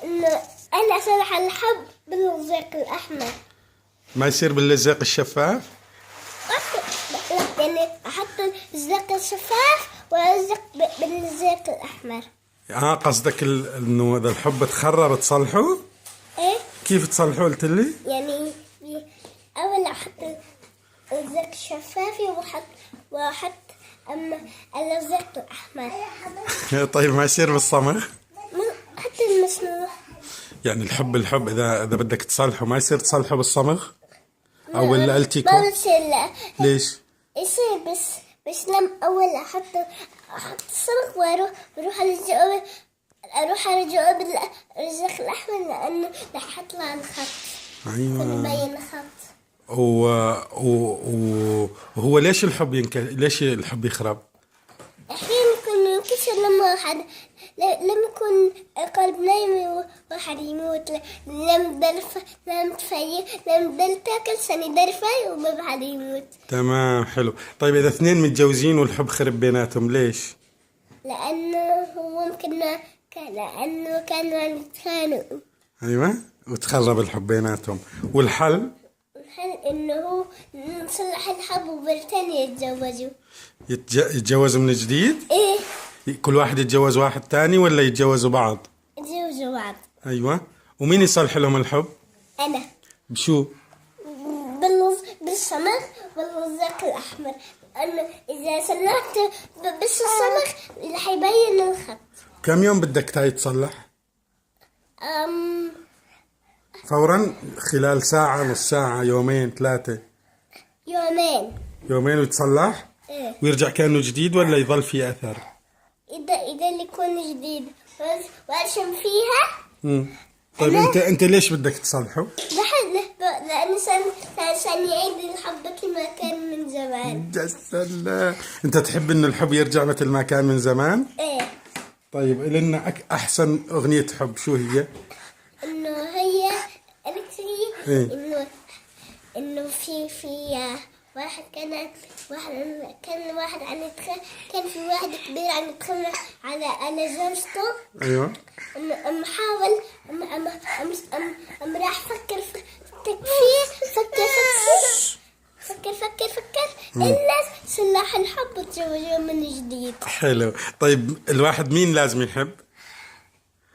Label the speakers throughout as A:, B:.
A: إنه أنا أصلح الحب باللزق الأحمر.
B: ما يصير باللزق الشفاف؟
A: يعني أحط اللزق الشفاف وألزق باللزق الأحمر.
B: قصدك إنه إذا الحب تخرب تصلحه؟
A: إيه؟
B: كيف تصلحه قلت لي؟
A: يعني أول أحط اللزق الشفافي وأحط اللزق الأحمر.
B: طيب ما يصير بالصمغ؟
A: حتى المسموح.
B: يعني الحب إذا بدك تصلحه ما يصير تصلحه بالصمغ؟ أو بالالتيكو؟
A: ما بصير لا.
B: ليش؟
A: يصير بس لما أول أحط الصمغ وأروح أرجعه باللزق الأحمر لأنه رح يطلع الخط.
B: أيوة.
A: يبين الخط.
B: وهو ليش الحب يخرب؟
A: أحيانا يكون ينكسر لما يكون قلب نايم واحد يموت. لما تاكل سنة درفة وواحد يموت.
B: تمام حلو. طيب إذا اثنين متجوزين والحب خرب بيناتهم ليش؟
A: لأنه كانوا يتخانقوا.
B: أيوة وتخرب الحب بيناتهم. والحل؟
A: الحل إنه نصلح الحب وبرتين يتجوزوا.
B: يتجوزوا من جديد؟
A: إيه.
B: كل واحد يتجوز واحد تاني ولا يتجوزوا بعض؟
A: يتجوزوا بعض.
B: أيوة. ومين يصلح لهم الحب؟
A: أنا.
B: بشو؟
A: بالصمغ واللزق الأحمر. لأنه إذا صلحت بس الصمغ رح يبين الخط.
B: كم يوم بدك تاي تصلح؟ فورا؟ خلال ساعة، نص ساعة، يومين، 3؟ يومين وتصلح؟
A: إيه.
B: ويرجع كأنه جديد ولا يظل فيه أثر؟
A: إذا اللي يكون جديد وأرشم فيها.
B: طيب أنت ليش بدك تصلحه؟
A: لأنه عشان يعيد الحب مثل ما كان من زمان.
B: يا سلام. أنت تحب إن الحب يرجع مثل ما كان من زمان؟
A: إيه.
B: طيب إلنا أحسن أغنية حب شو هي؟
A: إنه هي
B: إيه؟
A: إنه في واحد كان في واحد كبير عم يتخانق على زوجته.
B: أيوة.
A: أم حاول أم راح فكر إلا صلح الحب وتزوجوا من جديد.
B: حلو. طيب الواحد مين لازم يحب؟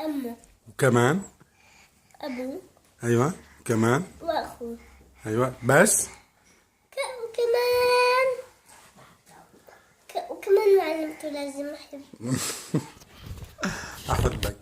A: أمه.
B: وكمان؟
A: أبوه.
B: أيوة. كمان؟
A: وأخوه.
B: أيوة. بس؟
A: وكمان معلمته لازم أحب.
B: أحبك.